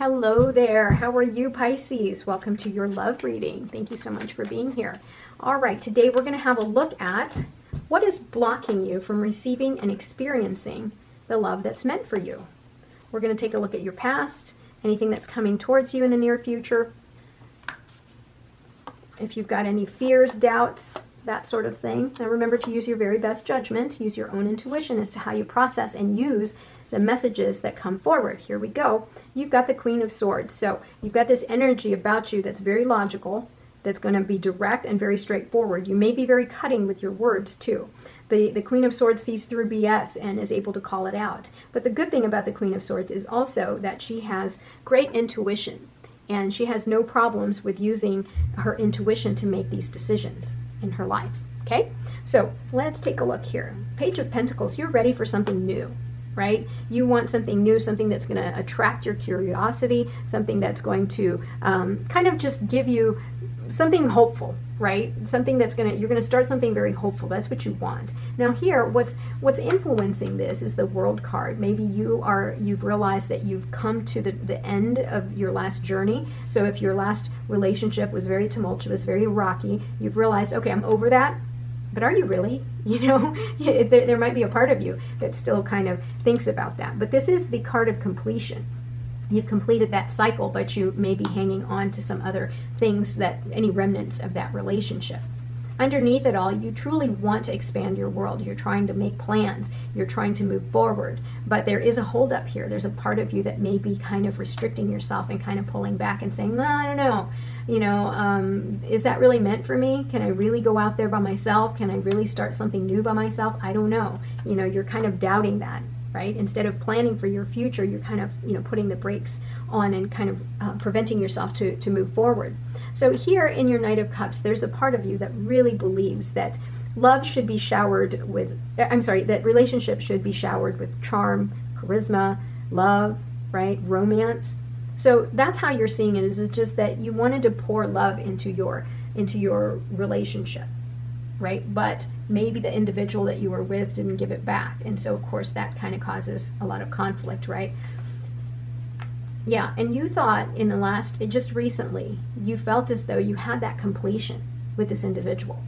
Hello there. How are you, Pisces? Welcome to your love reading. Thank you so much for being here. All right, today we're going to have a look at what is blocking you from receiving and experiencing the love that's meant for you. We're going to take a look at your past, anything that's coming towards you in the near future. If you've got any fears, doubts, that sort of thing. Now remember to use your very best judgment, use your own intuition as to how you process and use the messages that come forward. Here we go. You've got the Queen of Swords. So you've got this energy about you that's very logical, that's going to be direct and very straightforward. You may be very cutting with your words too. The Queen of Swords sees through BS and is able to call it out. But the good thing about the Queen of Swords is also that she has great intuition, and she has no problems with using her intuition to make these decisions in her life. Okay, so let's take a look here. Page of Pentacles, you're ready for something new, right? You want something new, something that's going to attract your curiosity, something that's going to kind of just give you something hopeful, right? Something that's you're going to start something very hopeful. That's what you want. Now here, what's influencing this is the World card. Maybe you've realized that you've come to the end of your last journey. So if your last relationship was very tumultuous, very rocky, you've realized, okay, I'm over that. But are you really? You know, there might be a part of you that still kind of thinks about that. But this is the card of completion. You've completed that cycle, but you may be hanging on to some other things, that any remnants of that relationship. Underneath it all, you truly want to expand your world. You're trying to make plans. You're trying to move forward. But there is a holdup here. There's a part of you that may be kind of restricting yourself and kind of pulling back and saying, well, I don't know. You know, is that really meant for me? Can I really go out there by myself? Can I really start something new by myself? I don't know. You know, you're kind of doubting that, right? Instead of planning for your future, you're kind of, you know, putting the brakes on and kind of preventing yourself to move forward. So here in your Knight of Cups, there's a part of you that really believes that love should be showered with, that relationships should be showered with charm, charisma, love, right? Romance. So that's how you're seeing it, is just that you wanted to pour love into your relationship, right? But maybe the individual that you were with didn't give it back. And so, of course, that kind of causes a lot of conflict, right? Yeah, and you thought just recently, you felt as though you had that completion with this individual,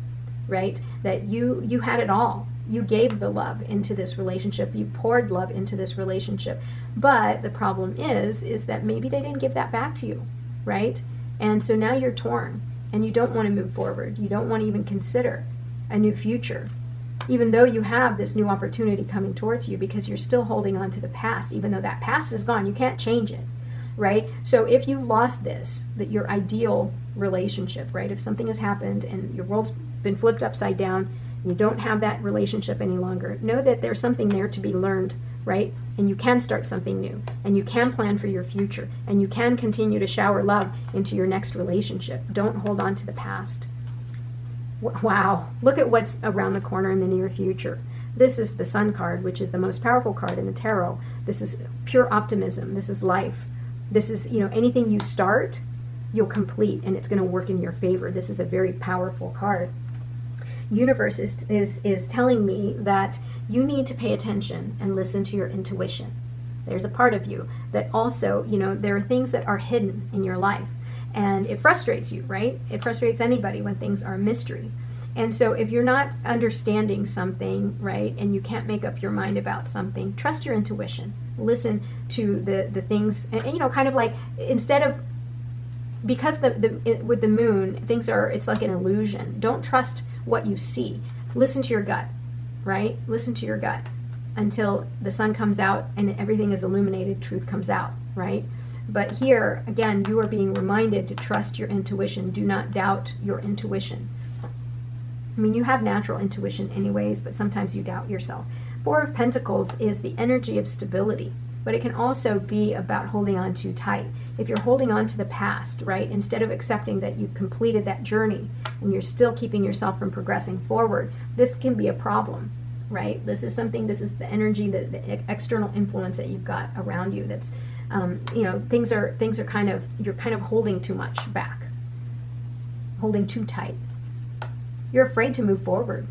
right? That you had it all. You gave the love into this relationship. You poured love into this relationship. But the problem is that maybe they didn't give that back to you, right? And so now you're torn, and you don't want to move forward. You don't want to even consider a new future, even though you have this new opportunity coming towards you, because you're still holding on to the past. Even though that past is gone, you can't change it, right? So if you've lost that your ideal relationship, right? If something has happened and your world's been flipped upside down, you don't have that relationship any longer, know that there's something there to be learned, right? And you can start something new, and you can plan for your future, and you can continue to shower love into your next relationship. Don't hold on to the past. Wow, look at what's around the corner in the near future. This is the Sun card, which is the most powerful card in the tarot. This is pure optimism. This is life. This is, you know, anything you start, you'll complete, and it's going to work in your favor. This is a very powerful card. Universe is telling me that you need to pay attention and listen to your intuition. There's a part of you that also, you know, there are things that are hidden in your life, and it frustrates you, right? It frustrates anybody when things are a mystery. And so if you're not understanding something, right, and you can't make up your mind about something, trust your intuition. Listen to the things, and you know, kind of like, instead of, because with the moon, it's like an illusion. Don't trust what you see. Listen to your gut, right? Listen to your gut until the sun comes out and everything is illuminated, truth comes out, right? But here, again, you are being reminded to trust your intuition. Do not doubt your intuition. I mean, you have natural intuition anyways, but sometimes you doubt yourself. Four of Pentacles is the energy of stability, but it can also be about holding on too tight. If you're holding on to the past, right, instead of accepting that you've completed that journey and you're still keeping yourself from progressing forward, this can be a problem, right? This is the energy, the external influence that you've got around you that's, you know, things are kind of, you're kind of holding too much back, holding too tight. You're afraid to move forward,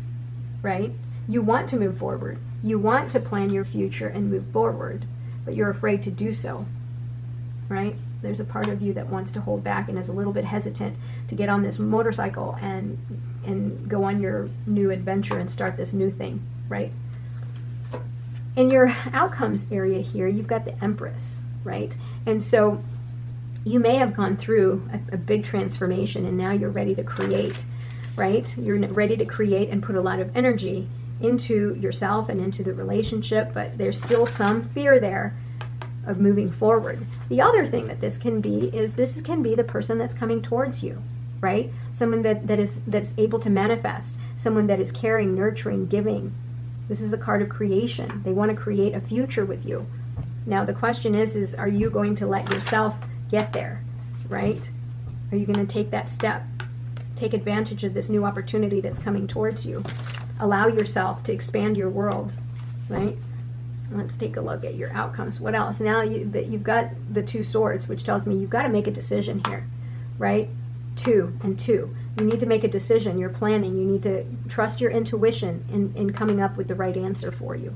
right? You want to move forward. You want to plan your future and move forward, but you're afraid to do so. right? There's a part of you that wants to hold back and is a little bit hesitant to get on this motorcycle and go on your new adventure and start this new thing, right? In your outcomes area here, you've got the Empress, right? And so you may have gone through a big transformation and now you're ready to create, right? You're ready to create and put a lot of energy into yourself and into the relationship, but there's still some fear there of moving forward. The other thing that this can be is this can be the person that's coming towards you, right? Someone that's able to manifest, someone that is caring, nurturing, giving. This is the card of creation. They want to create a future with you. Now the question is are you going to let yourself get there, right? Are you going to take that step? Take advantage of this new opportunity that's coming towards you. Allow yourself to expand your world, right? Let's take a look at your outcomes. What else? Now you've got the 2 swords, which tells me you've got to make a decision here, right? 2 and 2. You need to make a decision. You're planning. You need to trust your intuition in coming up with the right answer for you.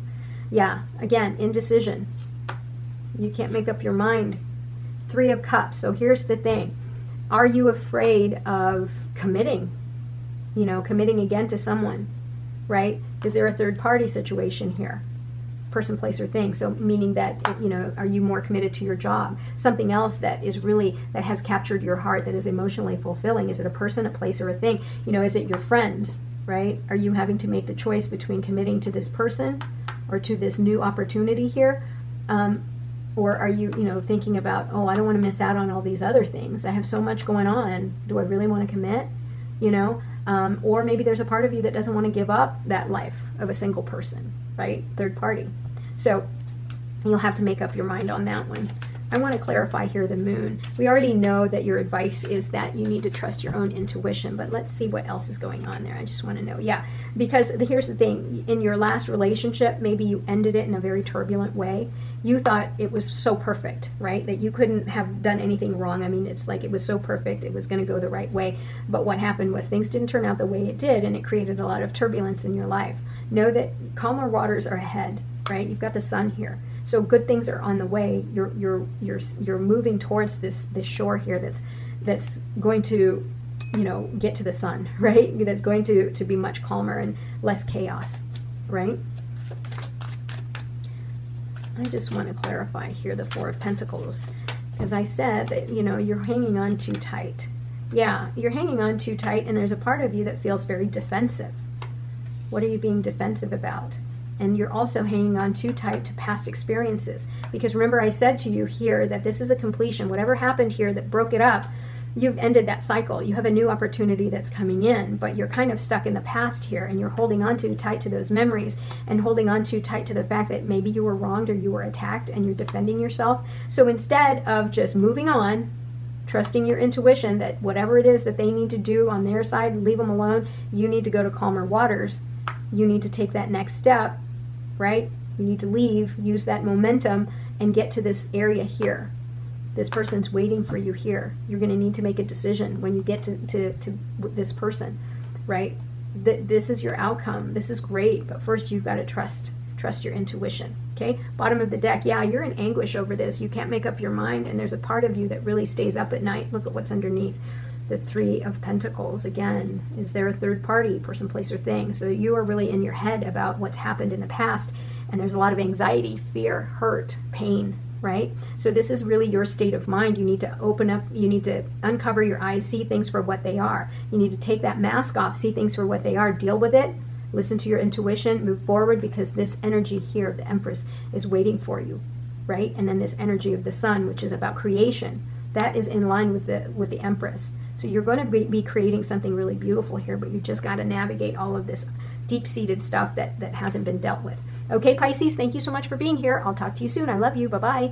Yeah, again, indecision. You can't make up your mind. 3 of Cups. So here's the thing. Are you afraid of committing? You know, committing again to someone, right? Is there a third party situation here? Person, place, or thing. So meaning that, you know, are you more committed to your job? Something else that is really, that has captured your heart, that is emotionally fulfilling. Is it a person, a place, or a thing? You know, is it your friends, right? Are you having to make the choice between committing to this person or to this new opportunity here? Or are you, you know, thinking about, oh, I don't want to miss out on all these other things. I have so much going on. Do I really want to commit? You know? Or maybe there's a part of you that doesn't want to give up that life of a single person, right? Third party. So you'll have to make up your mind on that one. I want to clarify here the Moon. We already know that your advice is that you need to trust your own intuition, but let's see what else is going on there. I just want to know. Yeah, because here's the thing. In your last relationship, maybe you ended it in a very turbulent way. You thought it was so perfect, right? That you couldn't have done anything wrong. I mean, it's like it was so perfect. It was going to go the right way. But what happened was things didn't turn out the way it did, and it created a lot of turbulence in your life. Know that calmer waters are ahead, right? You've got the Sun here. So good things are on the way. You're moving towards this shore here that's going to, you know, get to the sun, right? That's going to be much calmer and less chaos, right? I just want to clarify here the 4 of Pentacles, because I said that, you know, you're hanging on too tight. Yeah, you're hanging on too tight, and there's a part of you that feels very defensive. What are you being defensive about? And you're also hanging on too tight to past experiences. Because remember I said to you here that this is a completion. Whatever happened here that broke it up, you've ended that cycle. You have a new opportunity that's coming in, but you're kind of stuck in the past here, and you're holding on too tight to those memories and holding on too tight to the fact that maybe you were wronged or you were attacked and you're defending yourself. So instead of just moving on, trusting your intuition that whatever it is that they need to do on their side, leave them alone, you need to go to calmer waters. You need to take that next step, right? You need to leave, use that momentum, and get to this area here. This person's waiting for you here. You're going to need to make a decision when you get to this person, right? This is your outcome. This is great, but first you've got to trust your intuition, okay? Bottom of the deck, yeah, you're in anguish over this. You can't make up your mind, and there's a part of you that really stays up at night. Look at what's underneath. The 3 of Pentacles, again, is there a third party, person, place, or thing? So you are really in your head about what's happened in the past, and there's a lot of anxiety, fear, hurt, pain, right? So this is really your state of mind. You need to open up, you need to uncover your eyes, see things for what they are. You need to take that mask off, see things for what they are, deal with it, listen to your intuition, move forward, because this energy here of the Empress is waiting for you, right? And then this energy of the Sun, which is about creation, that is in line with the Empress. So you're going to be creating something really beautiful here, but you just got to navigate all of this deep-seated stuff that hasn't been dealt with. Okay, Pisces, thank you so much for being here. I'll talk to you soon. I love you. Bye-bye.